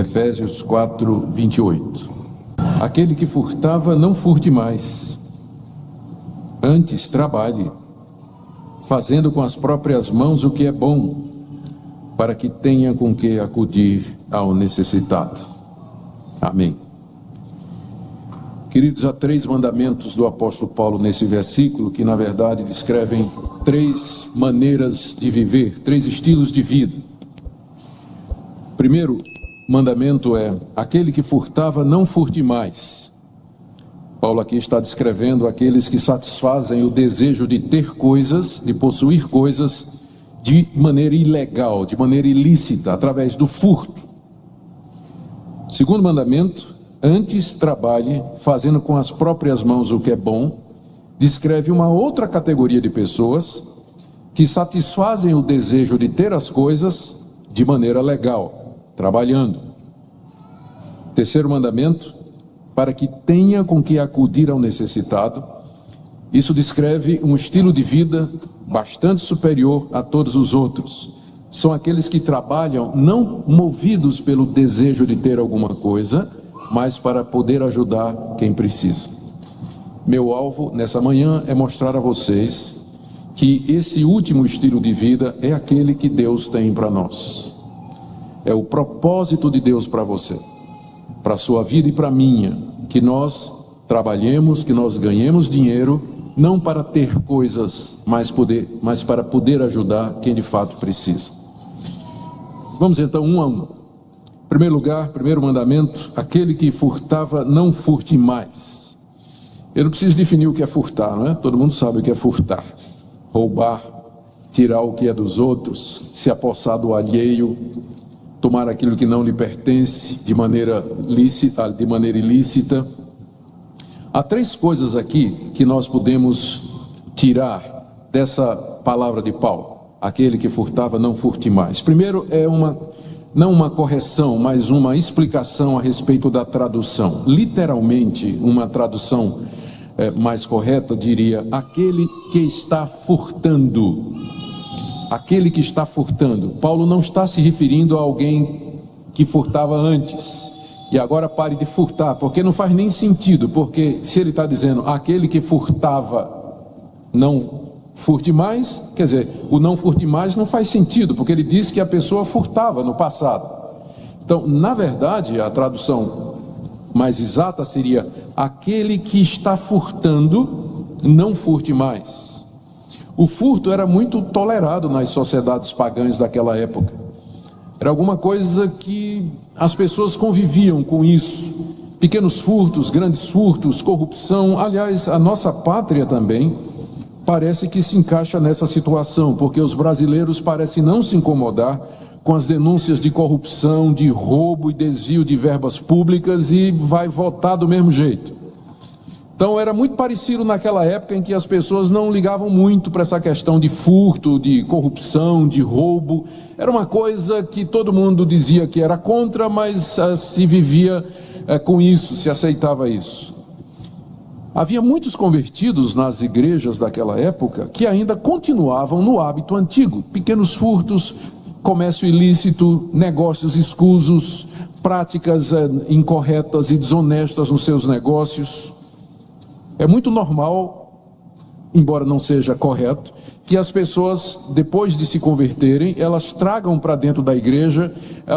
Efésios 4, 28. Aquele que furtava, não furte mais. Antes, trabalhe, fazendo com as próprias mãos o que é bom, para que tenha com que acudir ao necessitado. Amém. Queridos, há 3 mandamentos do apóstolo Paulo nesse versículo, que na verdade descrevem 3 maneiras de viver, 3 estilos de vida. Primeiro mandamento é: aquele que furtava, não furte mais. Paulo aqui está descrevendo aqueles que satisfazem o desejo de ter coisas, de possuir coisas de maneira ilegal, de maneira ilícita, através do furto. Segundo mandamento: antes trabalhe, fazendo com as próprias mãos o que é bom. Descreve uma outra categoria de pessoas que satisfazem o desejo de ter as coisas de maneira legal, trabalhando. Terceiro mandamento: para que tenha com que acudir ao necessitado. Isso descreve um estilo de vida bastante superior a todos os outros. São aqueles que trabalham não movidos pelo desejo de ter alguma coisa, mas para poder ajudar quem precisa. Meu alvo nessa manhã é mostrar a vocês que esse último estilo de vida é aquele que Deus tem para nós. É o propósito de Deus para você, para a sua vida e para a minha, que nós trabalhemos, que nós ganhemos dinheiro, não para ter coisas, mas para poder ajudar quem de fato precisa. Vamos então um a um. Em primeiro lugar, primeiro mandamento: aquele que furtava, não furte mais. Eu não preciso definir o que é furtar, não é? Todo mundo sabe o que é furtar: roubar, tirar o que é dos outros, se apossar do alheio, tomar aquilo que não lhe pertence de maneira ilícita. Há 3 coisas aqui que nós podemos tirar dessa palavra de Paulo: aquele que furtava, não furte mais. Primeiro é não uma correção, mas uma explicação a respeito da tradução. Literalmente, uma tradução mais correta diria: aquele que está furtando. Aquele que está furtando. Paulo não está se referindo a alguém que furtava antes e agora pare de furtar, porque não faz nem sentido, porque se ele está dizendo aquele que furtava, não furte mais, quer dizer, o não furte mais não faz sentido, porque ele diz que a pessoa furtava no passado. Então, na verdade, a tradução mais exata seria: aquele que está furtando, não furte mais. O furto era muito tolerado nas sociedades pagãs daquela época. Era alguma coisa que as pessoas conviviam com isso. Pequenos furtos, grandes furtos, corrupção. Aliás, a nossa pátria também parece que se encaixa nessa situação, porque os brasileiros parecem não se incomodar com as denúncias de corrupção, de roubo e desvio de verbas públicas e vai votar do mesmo jeito. Então era muito parecido naquela época em que as pessoas não ligavam muito para essa questão de furto, de corrupção, de roubo. Era uma coisa que todo mundo dizia que era contra, mas se vivia com isso, se aceitava isso. Havia muitos convertidos nas igrejas daquela época que ainda continuavam no hábito antigo: pequenos furtos, comércio ilícito, negócios escusos, práticas incorretas e desonestas nos seus negócios. É muito normal, embora não seja correto, que as pessoas, depois de se converterem, elas tragam para dentro da igreja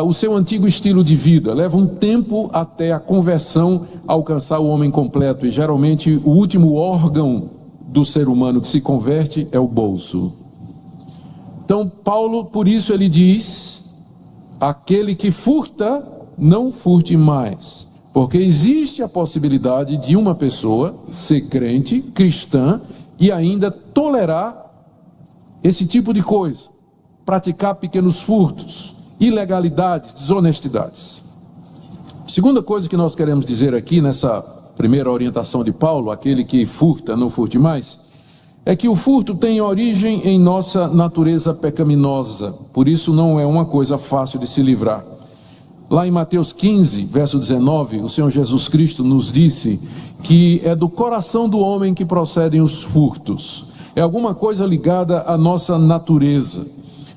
o seu antigo estilo de vida. Leva um tempo até a conversão alcançar o homem completo, e geralmente o último órgão do ser humano que se converte é o bolso. Então Paulo, por isso ele diz: aquele que furta, não furte mais. Porque existe a possibilidade de uma pessoa ser crente, cristã, e ainda tolerar esse tipo de coisa, praticar pequenos furtos, ilegalidades, desonestidades. Segunda coisa que nós queremos dizer aqui nessa primeira orientação de Paulo: aquele que furta, não furte mais, é que o furto tem origem em nossa natureza pecaminosa, por isso não é uma coisa fácil de se livrar. Lá em Mateus 15, verso 19, o Senhor Jesus Cristo nos disse que é do coração do homem que procedem os furtos. É alguma coisa ligada à nossa natureza.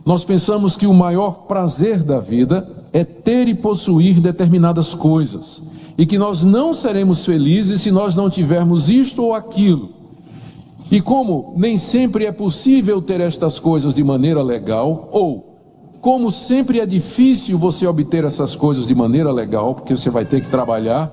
Nós pensamos que o maior prazer da vida é ter e possuir determinadas coisas, e que nós não seremos felizes se nós não tivermos isto ou aquilo. E como nem sempre é possível ter estas coisas de maneira legal, ou como sempre é difícil você obter essas coisas de maneira legal, porque você vai ter que trabalhar,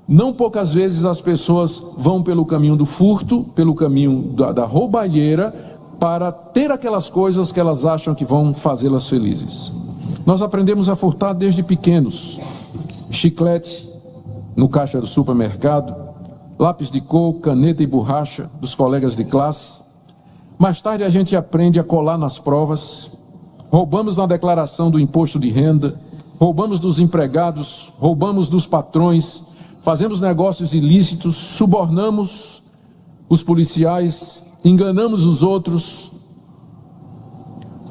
não poucas vezes as pessoas vão pelo caminho do furto, pelo caminho da roubalheira, para ter aquelas coisas que elas acham que vão fazê-las felizes. Nós aprendemos a furtar desde pequenos. Chiclete no caixa do supermercado, lápis de cor, caneta e borracha dos colegas de classe. Mais tarde a gente aprende a colar nas provas. Roubamos na declaração do imposto de renda, roubamos dos empregados, roubamos dos patrões, fazemos negócios ilícitos, subornamos os policiais, enganamos os outros.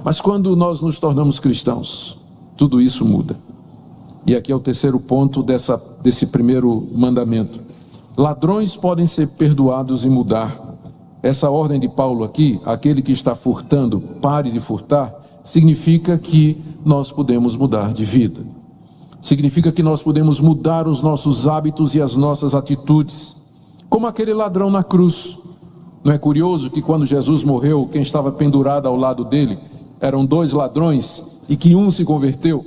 Mas quando nós nos tornamos cristãos, tudo isso muda. E aqui é o terceiro ponto desse primeiro mandamento. Ladrões podem ser perdoados e mudar. Essa ordem de Paulo aqui, aquele que está furtando, pare de furtar, significa que nós podemos mudar de vida. Significa que nós podemos mudar os nossos hábitos e as nossas atitudes. Como aquele ladrão na cruz. Não é curioso que quando Jesus morreu, quem estava pendurado ao lado dele eram 2 ladrões e que um se converteu,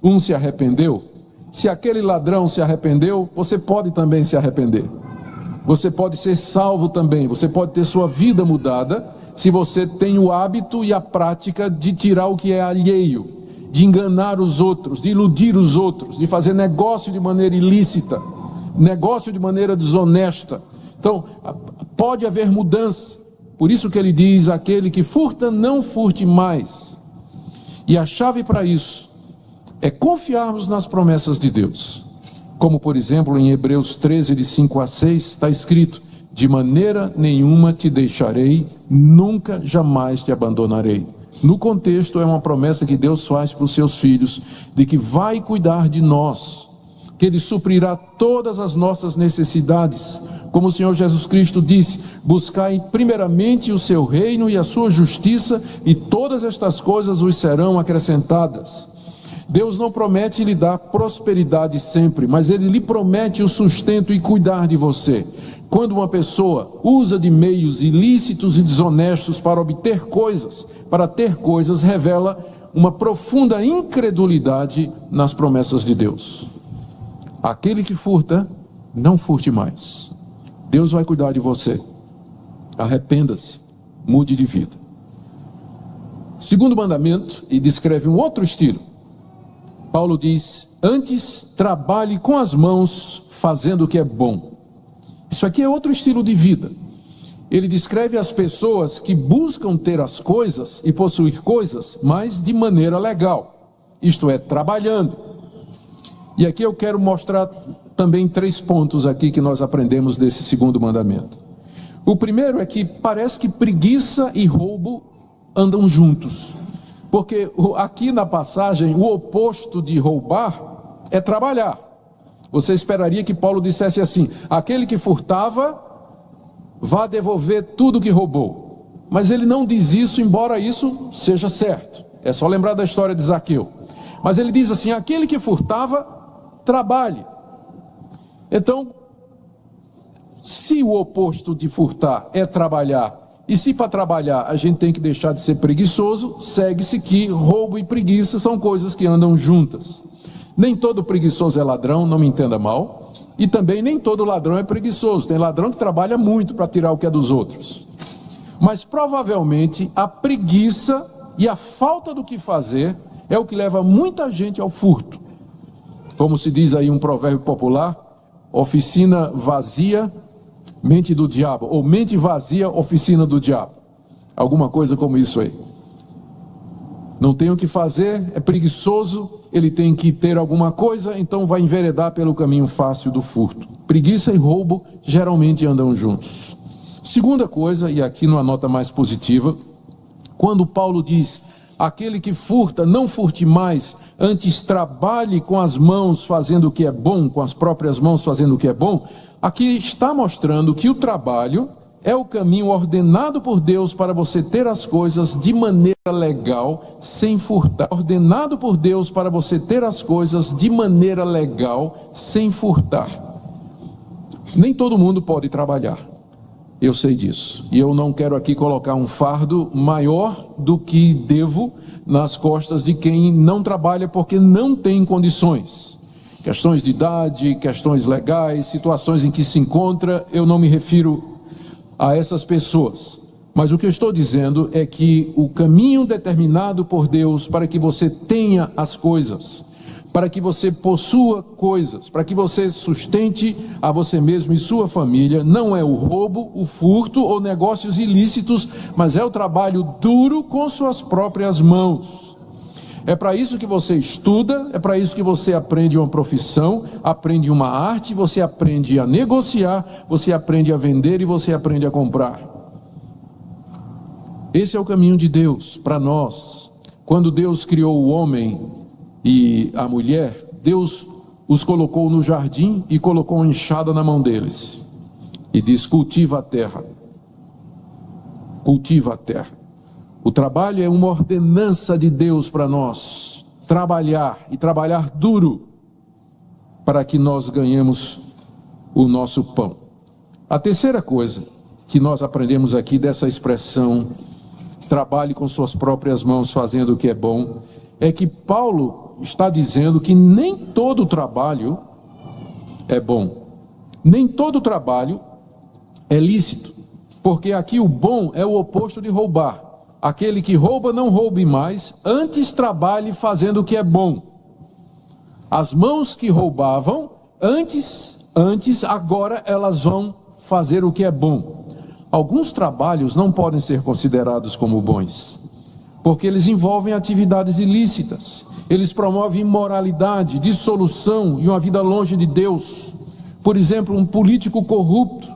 um se arrependeu? Se aquele ladrão se arrependeu, você pode também se arrepender. Você pode ser salvo também, você pode ter sua vida mudada, se você tem o hábito e a prática de tirar o que é alheio, de enganar os outros, de iludir os outros, de fazer negócio de maneira ilícita, negócio de maneira desonesta. Então, pode haver mudança. Por isso que ele diz, aquele que furta, não furte mais. E a chave para isso é confiarmos nas promessas de Deus. Como, por exemplo, em Hebreus 13, de 5 a 6, está escrito: de maneira nenhuma te deixarei, nunca, jamais te abandonarei. No contexto, é uma promessa que Deus faz para os seus filhos, de que vai cuidar de nós, que Ele suprirá todas as nossas necessidades. Como o Senhor Jesus Cristo disse, buscai primeiramente o seu reino e a sua justiça, e todas estas coisas vos serão acrescentadas. Deus não promete lhe dar prosperidade sempre, mas Ele lhe promete o sustento e cuidar de você. Quando uma pessoa usa de meios ilícitos e desonestos para obter coisas, para ter coisas, revela uma profunda incredulidade nas promessas de Deus. Aquele que furta, não furte mais. Deus vai cuidar de você. Arrependa-se, mude de vida. Segundo mandamento, e descreve um outro estilo. Paulo diz: antes trabalhe com as mãos, fazendo o que é bom. Isso aqui é outro estilo de vida. Ele descreve as pessoas que buscam ter as coisas e possuir coisas, mas de maneira legal. Isto é, trabalhando. E aqui eu quero mostrar também 3 pontos aqui que nós aprendemos desse segundo mandamento. O primeiro é que parece que preguiça e roubo andam juntos. Porque aqui na passagem, o oposto de roubar é trabalhar. Você esperaria que Paulo dissesse assim: aquele que furtava, vá devolver tudo que roubou. Mas ele não diz isso, embora isso seja certo. É só lembrar da história de Zaqueu. Mas ele diz assim: aquele que furtava, trabalhe. Então, se o oposto de furtar é trabalhar, e se para trabalhar a gente tem que deixar de ser preguiçoso, segue-se que roubo e preguiça são coisas que andam juntas. Nem todo preguiçoso é ladrão, não me entenda mal, e também nem todo ladrão é preguiçoso. Tem ladrão que trabalha muito para tirar o que é dos outros. Mas provavelmente a preguiça e a falta do que fazer é o que leva muita gente ao furto. Como se diz aí um provérbio popular: oficina vazia, mente do diabo, ou mente vazia, oficina do diabo. Alguma coisa como isso aí. Não tem o que fazer, é preguiçoso, ele tem que ter alguma coisa, então vai enveredar pelo caminho fácil do furto. Preguiça e roubo geralmente andam juntos. Segunda coisa, e aqui numa nota mais positiva, quando Paulo diz: aquele que furta, não furte mais, antes trabalhe com as mãos fazendo o que é bom, com as próprias mãos fazendo o que é bom, aqui está mostrando que o trabalho é o caminho ordenado por Deus para você ter as coisas de maneira legal, sem furtar. Ordenado por Deus para você ter as coisas de maneira legal, sem furtar. Nem todo mundo pode trabalhar. Eu sei disso. E eu não quero aqui colocar um fardo maior do que devo nas costas de quem não trabalha porque não tem condições. Questões de idade, questões legais, situações em que se encontra, eu não me refiro a essas pessoas, mas o que eu estou dizendo é que o caminho determinado por Deus para que você tenha as coisas, para que você possua coisas, para que você sustente a você mesmo e sua família, não é o roubo, o furto ou negócios ilícitos, mas é o trabalho duro com suas próprias mãos. É para isso que você estuda, é para isso que você aprende uma profissão, aprende uma arte, você aprende a negociar, você aprende a vender e você aprende a comprar. Esse é o caminho de Deus para nós. Quando Deus criou o homem e a mulher, Deus os colocou no jardim e colocou uma enxada na mão deles. E diz: cultiva a terra. Cultiva a terra. O trabalho é uma ordenança de Deus para nós. Trabalhar e trabalhar duro para que nós ganhemos o nosso pão. A terceira coisa que nós aprendemos aqui dessa expressão, trabalhe com suas próprias mãos fazendo o que é bom, é que Paulo está dizendo que nem todo trabalho é bom. Nem todo trabalho é lícito. Porque aqui o bom é o oposto de roubar. Aquele que rouba, não roube mais, antes trabalhe fazendo o que é bom. As mãos que roubavam, antes, agora elas vão fazer o que é bom. Alguns trabalhos não podem ser considerados como bons, porque eles envolvem atividades ilícitas. Eles promovem imoralidade, dissolução e uma vida longe de Deus. Por exemplo, um político corrupto,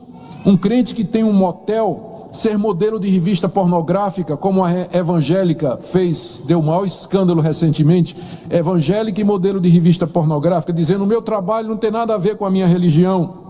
um crente que tem um motel, ser modelo de revista pornográfica, como a evangélica deu maior escândalo recentemente, evangélica e modelo de revista pornográfica, dizendo: o meu trabalho não tem nada a ver com a minha religião.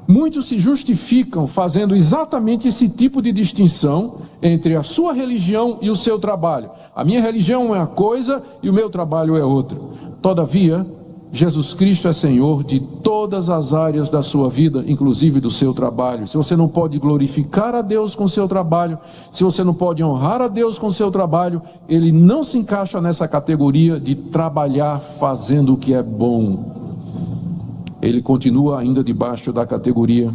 Muitos se justificam fazendo exatamente esse tipo de distinção entre a sua religião e o seu trabalho. A minha religião é uma coisa e o meu trabalho é outra. Todavia, Jesus Cristo é Senhor de todas as áreas da sua vida, inclusive do seu trabalho. Se você não pode glorificar a Deus com o seu trabalho, se você não pode honrar a Deus com o seu trabalho, ele não se encaixa nessa categoria de trabalhar fazendo o que é bom. Ele continua ainda debaixo da categoria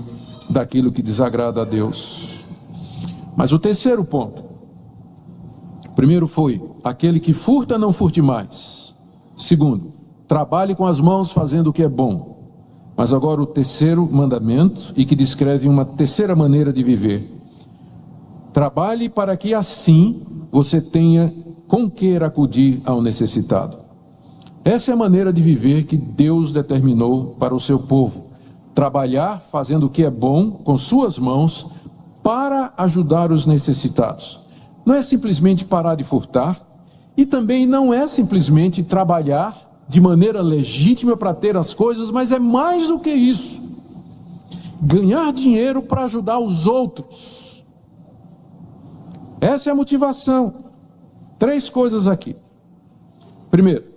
daquilo que desagrada a Deus. Mas o terceiro ponto. Primeiro foi: aquele que furta, não furte mais. Segundo, trabalhe com as mãos fazendo o que é bom. Mas agora o terceiro mandamento, e que descreve uma terceira maneira de viver. Trabalhe para que assim você tenha com que acudir ao necessitado. Essa é a maneira de viver que Deus determinou para o seu povo. Trabalhar fazendo o que é bom com suas mãos para ajudar os necessitados. Não é simplesmente parar de furtar, e também não é simplesmente trabalhar de maneira legítima para ter as coisas, mas é mais do que isso. Ganhar dinheiro para ajudar os outros. Essa é a motivação. 3 coisas aqui. Primeiro,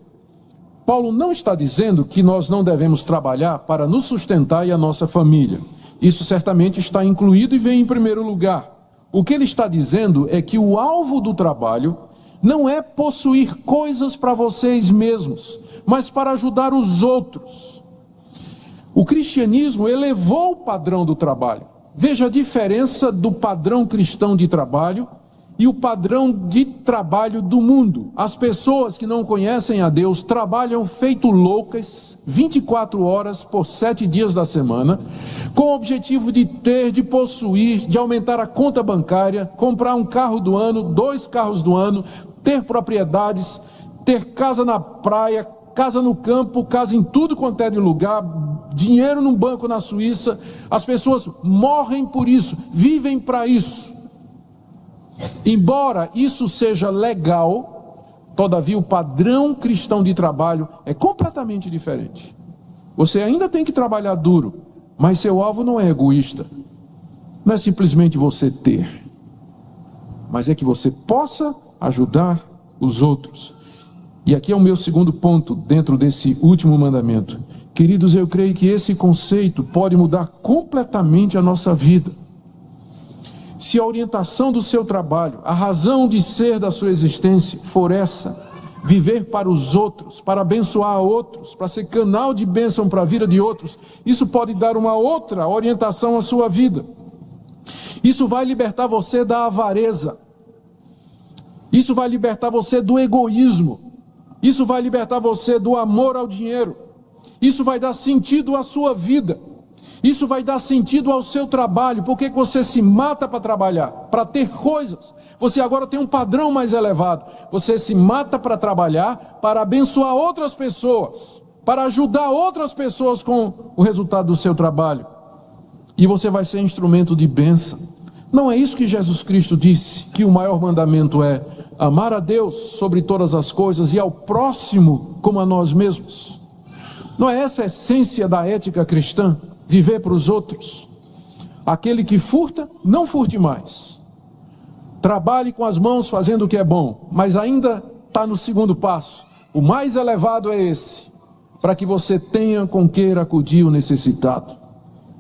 Paulo não está dizendo que nós não devemos trabalhar para nos sustentar e a nossa família. Isso certamente está incluído e vem em primeiro lugar. O que ele está dizendo é que o alvo do trabalho não é possuir coisas para vocês mesmos, mas para ajudar os outros. O cristianismo elevou o padrão do trabalho. Veja a diferença do padrão cristão de trabalho e o padrão de trabalho do mundo. As pessoas que não conhecem a Deus trabalham feito loucas 24 horas por 7 dias da semana, com o objetivo de ter, de possuir, de aumentar a conta bancária, comprar um carro do ano, 2 carros do ano, ter propriedades, ter casa na praia, casa no campo, casa em tudo quanto é de lugar, dinheiro num banco na Suíça. As pessoas morrem por isso, vivem para isso. Embora isso seja legal, todavia o padrão cristão de trabalho é completamente diferente. Você ainda tem que trabalhar duro, mas seu alvo não é egoísta. não é simplesmente você ter, mas é que você possa ajudar os outros. E aqui é o meu segundo ponto dentro desse último mandamento. Queridos, eu creio que esse conceito pode mudar completamente a nossa vida. Se a orientação do seu trabalho, a razão de ser da sua existência for essa, viver para os outros, para abençoar outros, para ser canal de bênção para a vida de outros, isso pode dar uma outra orientação à sua vida. Isso vai libertar você da avareza. Isso vai libertar você do egoísmo. Isso vai libertar você do amor ao dinheiro. Isso vai dar sentido à sua vida. Isso vai dar sentido ao seu trabalho. Por que você se mata para trabalhar? Para ter coisas. Você agora tem um padrão mais elevado. Você se mata para trabalhar, para abençoar outras pessoas, para ajudar outras pessoas com o resultado do seu trabalho. E você vai ser instrumento de bênção. Não é isso que Jesus Cristo disse, que o maior mandamento é amar a Deus sobre todas as coisas e ao próximo como a nós mesmos? Não é essa a essência da ética cristã? Viver para os outros. Aquele que furta, não furte mais. Trabalhe com as mãos fazendo o que é bom, mas ainda está no segundo passo. O mais elevado é esse, para que você tenha com que acudir o necessitado.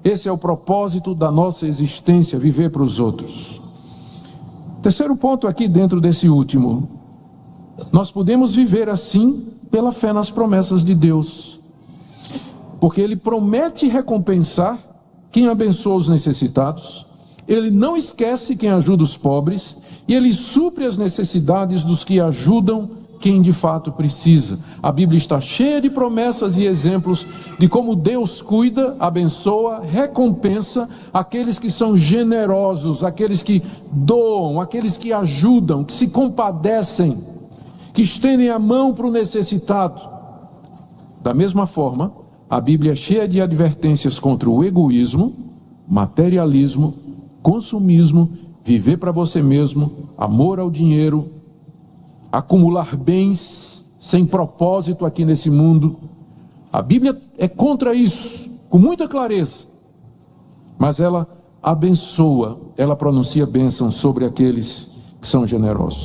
Esse é o propósito da nossa existência, viver para os outros. Terceiro ponto aqui dentro desse último. Nós podemos viver assim pela fé nas promessas de Deus. Porque Ele promete recompensar quem abençoa os necessitados, Ele não esquece quem ajuda os pobres, e Ele supre as necessidades dos que ajudam quem de fato precisa. A Bíblia está cheia de promessas e exemplos de como Deus cuida, abençoa, recompensa aqueles que são generosos, aqueles que doam, aqueles que ajudam, que se compadecem, que estendem a mão para o necessitado. Da mesma forma, a Bíblia é cheia de advertências contra o egoísmo, materialismo, consumismo, viver para você mesmo, amor ao dinheiro, acumular bens sem propósito aqui nesse mundo. A Bíblia é contra isso, com muita clareza. Mas ela abençoa, ela pronuncia bênção sobre aqueles que são generosos.